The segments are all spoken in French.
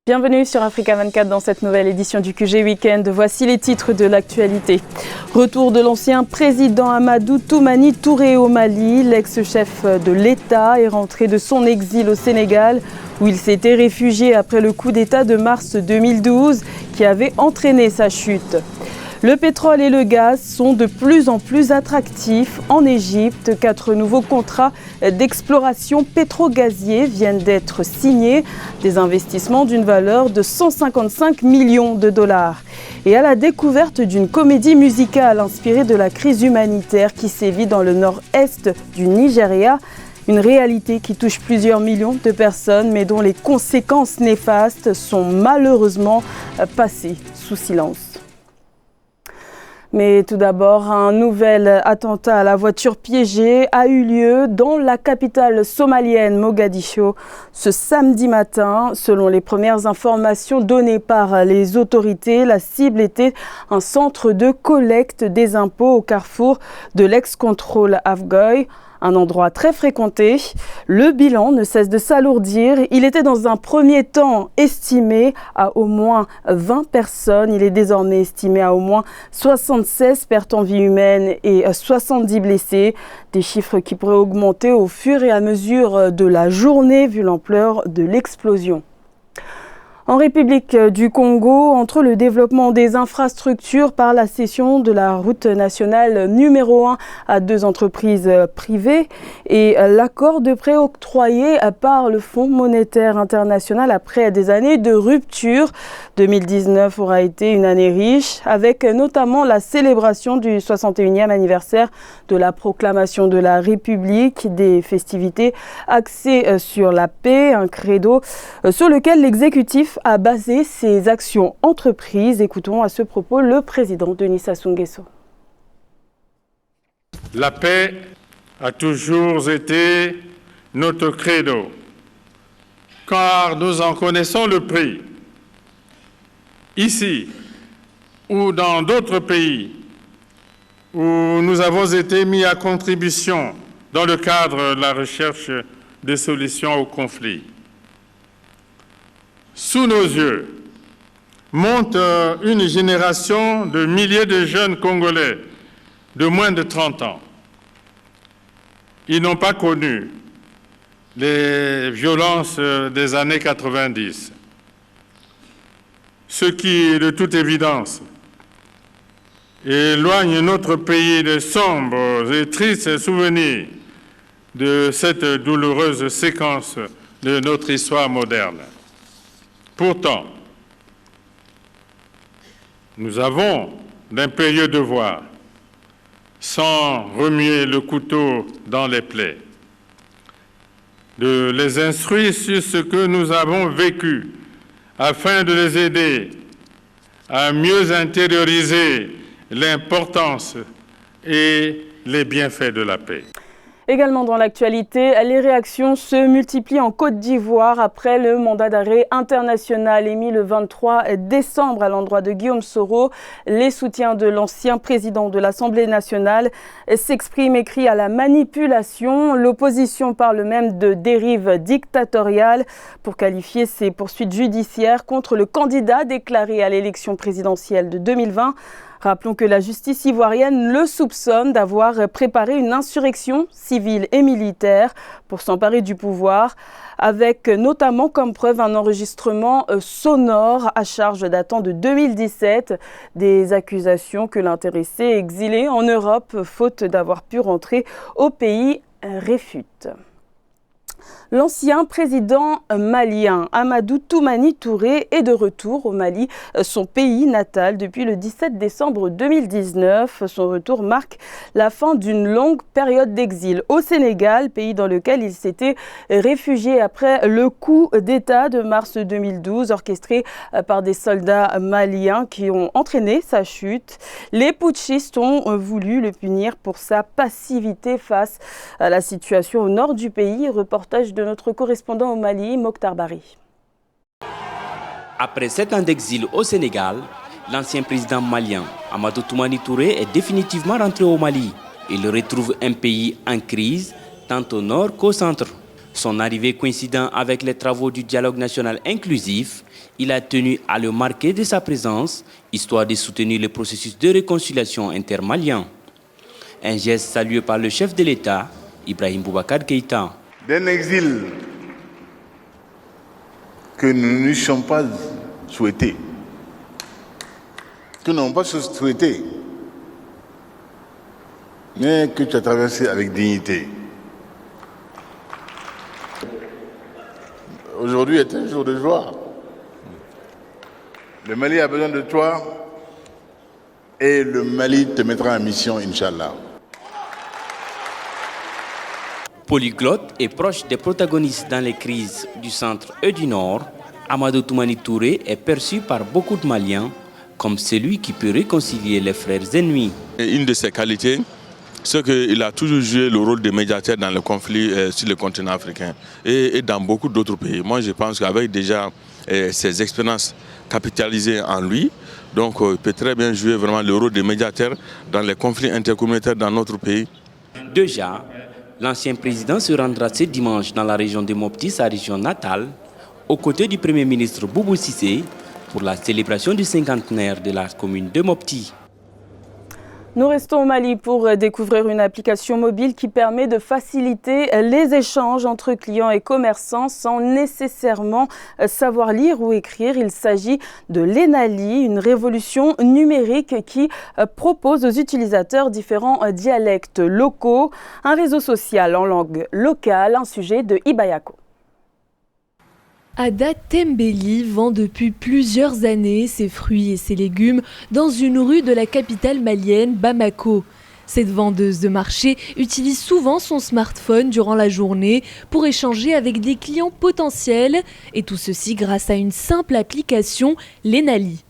Bienvenue sur Africa 24 dans cette nouvelle édition du QG Weekend. Voici les titres de l'actualité. Retour de l'ancien président Amadou Toumani Touré au Mali. L'ex-chef de l'État est rentré de son exil au Sénégal où il s'était réfugié après le coup d'État de mars 2012 qui avait entraîné sa chute. Le pétrole et le gaz sont de plus en plus attractifs en Égypte. 4 nouveaux contrats d'exploration pétro-gaziers viennent d'être signés. Des investissements d'une valeur de 155 millions de dollars. Et à la découverte d'une comédie musicale inspirée de la crise humanitaire qui sévit dans le nord-est du Nigeria. Une réalité qui touche plusieurs millions de personnes mais dont les conséquences néfastes sont malheureusement passées sous silence. Mais tout d'abord, un nouvel attentat à la voiture piégée a eu lieu dans la capitale somalienne, Mogadiscio, ce samedi matin. Selon les premières informations données par les autorités, la cible était un centre de collecte des impôts au carrefour de l'ex-contrôle Afgoye. Un endroit très fréquenté. Le bilan ne cesse de s'alourdir. Il était dans un premier temps estimé à au moins 20 personnes. Il est désormais estimé à au moins 76 pertes en vie humaine et 70 blessés. Des chiffres qui pourraient augmenter au fur et à mesure de la journée vu l'ampleur de l'explosion. En République du Congo, entre le développement des infrastructures par la cession de la route nationale numéro 1 à 2 entreprises privées et l'accord de prêt octroyé par le Fonds monétaire international après des années de rupture, 2019 aura été une année riche avec notamment la célébration du 61e anniversaire de la proclamation de la République, des festivités axées sur la paix, un credo sur lequel l'exécutif a basé ses actions entreprises. Écoutons à ce propos le président Denis Sassou Nguesso. La paix a toujours été notre credo, car nous en connaissons le prix. Ici ou dans d'autres pays où nous avons été mis à contribution dans le cadre de la recherche de solutions au conflit. Sous nos yeux monte une génération de milliers de jeunes Congolais de moins de 30 ans. Ils n'ont pas connu les violences des années 90, ce qui, de toute évidence, éloigne notre pays de sombres et tristes souvenirs de cette douloureuse séquence de notre histoire moderne. Pourtant, nous avons d'impérieux devoirs, sans remuer le couteau dans les plaies, de les instruire sur ce que nous avons vécu, afin de les aider à mieux intérioriser l'importance et les bienfaits de la paix. Également dans l'actualité, les réactions se multiplient en Côte d'Ivoire après le mandat d'arrêt international émis le 23 décembre à l'endroit de Guillaume Soro. Les soutiens de l'ancien président de l'Assemblée nationale s'expriment et crient à la manipulation. L'opposition parle même de dérive dictatoriale pour qualifier ces poursuites judiciaires contre le candidat déclaré à l'élection présidentielle de 2020. Rappelons que la justice ivoirienne le soupçonne d'avoir préparé une insurrection civile et militaire pour s'emparer du pouvoir, avec notamment comme preuve un enregistrement sonore à charge datant de 2017, des accusations que l'intéressé exilé en Europe, faute d'avoir pu rentrer au pays, réfute. L'ancien président malien Amadou Toumani Touré est de retour au Mali, son pays natal, depuis le 17 décembre 2019. Son retour marque la fin d'une longue période d'exil au Sénégal, pays dans lequel il s'était réfugié après le coup d'État de mars 2012, orchestré par des soldats maliens qui ont entraîné sa chute. Les putschistes ont voulu le punir pour sa passivité face à la situation au nord du pays. Reportage de notre correspondant au Mali, Mokhtar Bari. Après 7 ans d'exil au Sénégal, l'ancien président malien Amadou Toumani Touré est définitivement rentré au Mali. Il retrouve un pays en crise, tant au nord qu'au centre. Son arrivée coïncidant avec les travaux du dialogue national inclusif, il a tenu à le marquer de sa présence, histoire de soutenir le processus de réconciliation intermalien. Un geste salué par le chef de l'État, Ibrahim Boubacar Keïta. D'un exil que nous n'eussions pas souhaité, que nous n'avons pas souhaité, mais que tu as traversé avec dignité. Aujourd'hui est un jour de joie. Le Mali a besoin de toi et le Mali te mettra en mission, Inch'Allah. Polyglotte et proche des protagonistes dans les crises du centre et du nord, Amadou Toumani Touré est perçu par beaucoup de Maliens comme celui qui peut réconcilier les frères ennemis. Une de ses qualités, c'est qu'il a toujours joué le rôle de médiateur dans le conflit sur le continent africain et dans beaucoup d'autres pays. Moi, je pense qu'avec déjà ses expériences capitalisées en lui, donc il peut très bien jouer vraiment le rôle de médiateur dans les conflits intercommunautaires dans notre pays. Déjà, l'ancien président se rendra ce dimanche dans la région de Mopti, sa région natale, aux côtés du Premier ministre Boubou Cissé pour la célébration du cinquantenaire de la commune de Mopti. Nous restons au Mali pour découvrir une application mobile qui permet de faciliter les échanges entre clients et commerçants sans nécessairement savoir lire ou écrire. Il s'agit de l'Enali, une révolution numérique qui propose aux utilisateurs différents dialectes locaux, un réseau social en langue locale, un sujet de Ibayako. Ada Tembeli vend depuis plusieurs années ses fruits et ses légumes dans une rue de la capitale malienne, Bamako. Cette vendeuse de marché utilise souvent son smartphone durant la journée pour échanger avec des clients potentiels et tout ceci grâce à une simple application, l'Enali.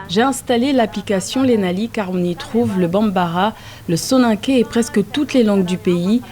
J'ai installé l'application l'Enali car on y trouve le Bambara, le Soninké et presque toutes les langues du pays.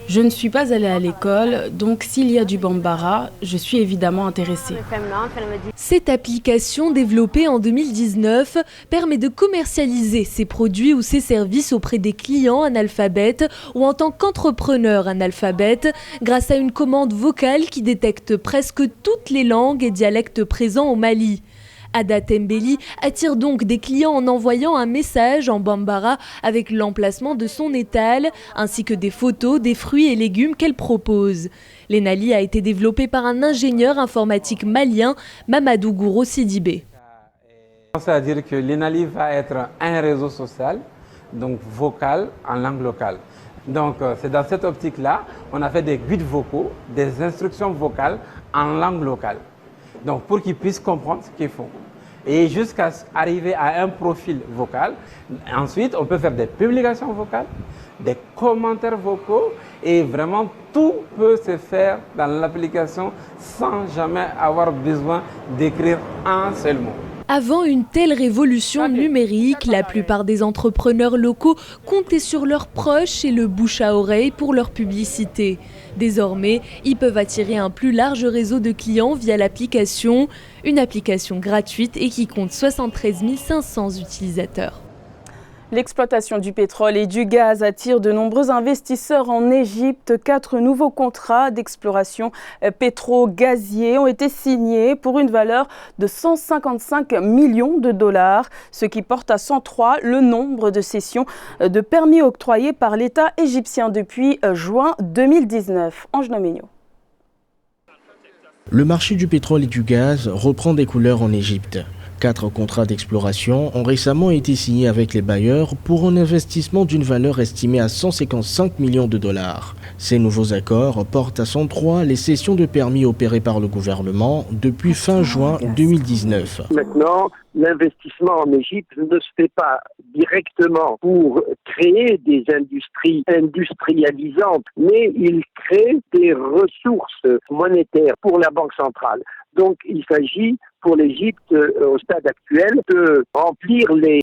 Je ne suis pas allée à l'école, donc s'il y a du Bambara, je suis évidemment intéressée. Cette application développée en 2019 permet de commercialiser ses produits ou ses services auprès des clients analphabètes ou en tant qu'entrepreneur analphabète grâce à une commande vocale qui détecte presque toutes les langues et dialectes présents au Mali. Ada Tembeli attire donc des clients en envoyant un message en Bambara avec l'emplacement de son étal, ainsi que des photos des fruits et légumes qu'elle propose. L'Enali a été développé par un ingénieur informatique malien, Mamadou Gouro Sidibé. C'est-à-dire que l'Enali va être un réseau social, donc vocal en langue locale. Donc c'est dans cette optique-là, on a fait des guides vocaux, des instructions vocales en langue locale. Donc pour qu'ils puissent comprendre ce qu'ils font. Et jusqu'à arriver à un profil vocal. Ensuite, on peut faire des publications vocales, des commentaires vocaux et vraiment tout peut se faire dans l'application sans jamais avoir besoin d'écrire un seul mot. Avant une telle révolution numérique, la plupart des entrepreneurs locaux comptaient sur leurs proches et le bouche à oreille pour leur publicité. Désormais, ils peuvent attirer un plus large réseau de clients via l'application, une application gratuite et qui compte 73 500 utilisateurs. L'exploitation du pétrole et du gaz attire de nombreux investisseurs en Égypte. 4 nouveaux contrats d'exploration pétro-gazier ont été signés pour une valeur de 155 millions de dollars, ce qui porte à 103 le nombre de cessions de permis octroyés par l'État égyptien depuis juin 2019. Ange Noménio. Le marché du pétrole et du gaz reprend des couleurs en Égypte. 4 contrats d'exploration ont récemment été signés avec les bailleurs pour un investissement d'une valeur estimée à 155 millions de dollars. Ces nouveaux accords portent à 103 les cessions de permis opérées par le gouvernement depuis fin juin 2019. Maintenant, l'investissement en Égypte ne se fait pas directement pour créer des industries industrialisantes, mais il crée des ressources monétaires pour la Banque centrale. Donc il s'agit pour l'Égypte, au stade actuel, de remplir les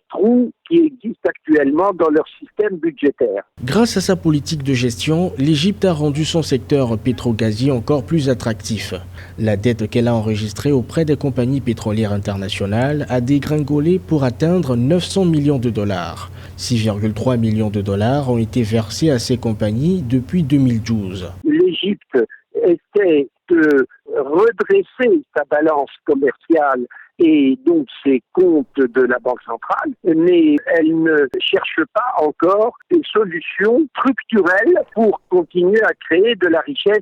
trous qui existent actuellement dans leur système budgétaire. Grâce à sa politique de gestion, l'Égypte a rendu son secteur pétro-gazier encore plus attractif. La dette qu'elle a enregistrée auprès des compagnies pétrolières internationales a dégringolé pour atteindre 900 millions de dollars. 6,3 millions de dollars ont été versés à ces compagnies depuis 2012. L'Égypte essaie de redresser sa balance commerciale et donc ses comptes de la Banque centrale, mais elle ne cherche pas encore des solutions structurelles pour continuer à créer de la richesse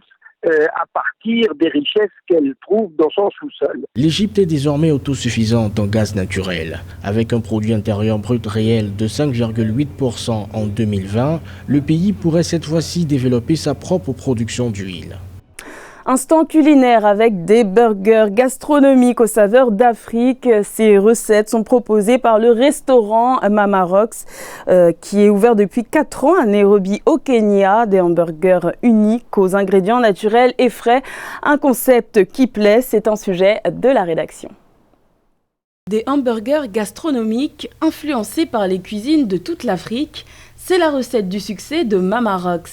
à partir des richesses qu'elle trouve dans son sous-sol. L'Égypte est désormais autosuffisante en gaz naturel. Avec un produit intérieur brut réel de 5,8% en 2020, le pays pourrait cette fois-ci développer sa propre production d'huile. Instant culinaire avec des burgers gastronomiques aux saveurs d'Afrique. Ces recettes sont proposées par le restaurant Mama Rocks qui est ouvert depuis 4 ans à Nairobi au Kenya. Des hamburgers uniques aux ingrédients naturels et frais. Un concept qui plaît, c'est un sujet de la rédaction. Des hamburgers gastronomiques influencés par les cuisines de toute l'Afrique, c'est la recette du succès de Mama Rocks.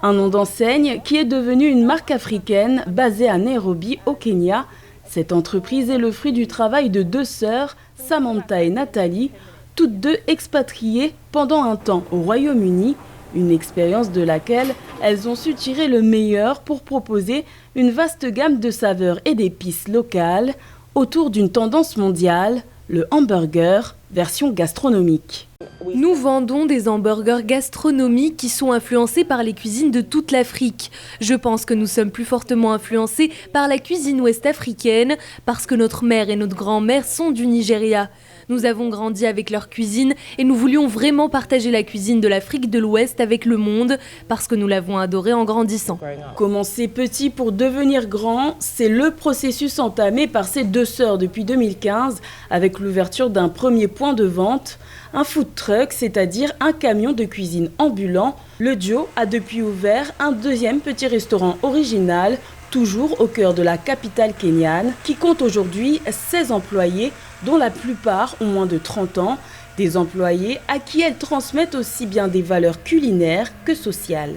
Un nom d'enseigne qui est devenu une marque africaine basée à Nairobi au Kenya. Cette entreprise est le fruit du travail de 2 sœurs, Samantha et Nathalie, toutes 2 expatriées pendant un temps au Royaume-Uni, une expérience de laquelle elles ont su tirer le meilleur pour proposer une vaste gamme de saveurs et d'épices locales autour d'une tendance mondiale, le hamburger version gastronomique. Nous vendons des hamburgers gastronomiques qui sont influencés par les cuisines de toute l'Afrique. Je pense que nous sommes plus fortement influencés par la cuisine ouest-africaine parce que notre mère et notre grand-mère sont du Nigeria. Nous avons grandi avec leur cuisine et nous voulions vraiment partager la cuisine de l'Afrique de l'Ouest avec le monde parce que nous l'avons adorée en grandissant. Commencer petit pour devenir grand, c'est le processus entamé par ces 2 sœurs depuis 2015 avec l'ouverture d'un premier point de vente, un food truck, c'est-à-dire un camion de cuisine ambulant. Le duo a depuis ouvert un 2e petit restaurant original, toujours au cœur de la capitale kenyane, qui compte aujourd'hui 16 employés, dont la plupart ont moins de 30 ans. Des employés à qui elles transmettent aussi bien des valeurs culinaires que sociales.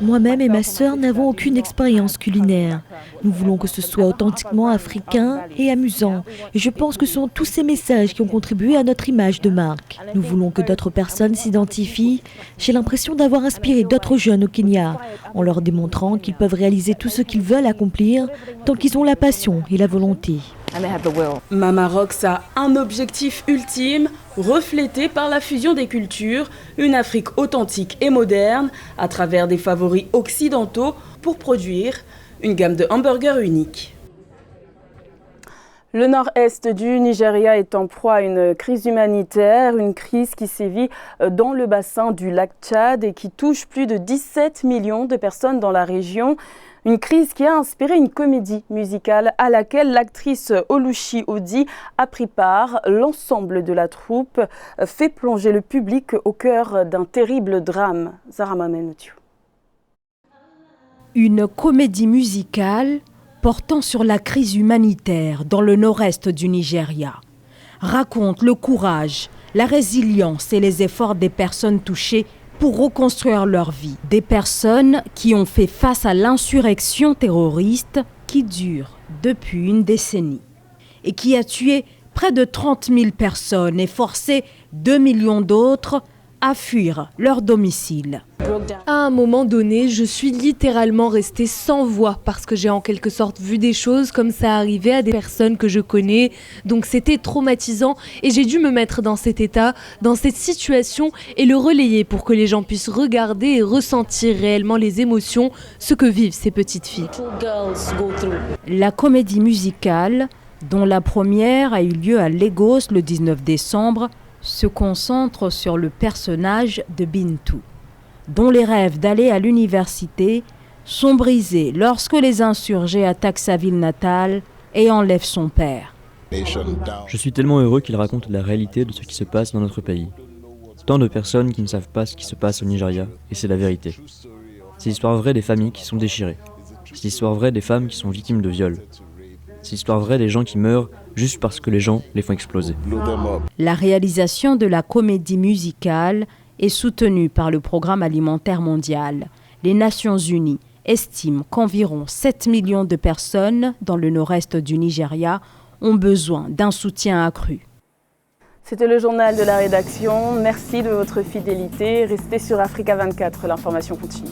Moi-même et ma sœur n'avons aucune expérience culinaire. Nous voulons que ce soit authentiquement africain et amusant. Et je pense que ce sont tous ces messages qui ont contribué à notre image de marque. Nous voulons que d'autres personnes s'identifient. J'ai l'impression d'avoir inspiré d'autres jeunes au Kenya, en leur démontrant qu'ils peuvent réaliser tout ce qu'ils veulent accomplir tant qu'ils ont la passion et la volonté. Mama Rocks a un objectif ultime, reflété par la fusion des cultures, une Afrique authentique et moderne, à travers des favoris occidentaux pour produire une gamme de hamburgers uniques. Le nord-est du Nigeria est en proie à une crise humanitaire, une crise qui sévit dans le bassin du lac Tchad et qui touche plus de 17 millions de personnes dans la région. Une crise qui a inspiré une comédie musicale à laquelle l'actrice Oluchi Odi a pris part. L'ensemble de la troupe fait plonger le public au cœur d'un terrible drame. Zara Mamenoutiu. Une comédie musicale portant sur la crise humanitaire dans le nord-est du Nigeria raconte le courage, la résilience et les efforts des personnes touchées pour reconstruire leur vie. Des personnes qui ont fait face à l'insurrection terroriste qui dure depuis une décennie et qui a tué près de 30 000 personnes et forcé 2 millions d'autres à fuir leur domicile. À un moment donné, je suis littéralement restée sans voix parce que j'ai en quelque sorte vu des choses comme ça arriver à des personnes que je connais. Donc c'était traumatisant et j'ai dû me mettre dans cet état, dans cette situation et le relayer pour que les gens puissent regarder et ressentir réellement les émotions, ce que vivent ces petites filles. La comédie musicale, dont la première a eu lieu à Lagos le 19 décembre, se concentre sur le personnage de Bintou, dont les rêves d'aller à l'université sont brisés lorsque les insurgés attaquent sa ville natale et enlèvent son père. Je suis tellement heureux qu'il raconte la réalité de ce qui se passe dans notre pays. Tant de personnes qui ne savent pas ce qui se passe au Nigeria, et c'est la vérité. C'est l'histoire vraie des familles qui sont déchirées. C'est l'histoire vraie des femmes qui sont victimes de viols. C'est l'histoire vraie des gens qui meurent juste parce que les gens les font exploser. La réalisation de la comédie musicale est soutenue par le Programme alimentaire mondial. Les Nations unies estiment qu'environ 7 millions de personnes dans le nord-est du Nigeria ont besoin d'un soutien accru. C'était le journal de la rédaction. Merci de votre fidélité. Restez sur Africa 24, l'information continue.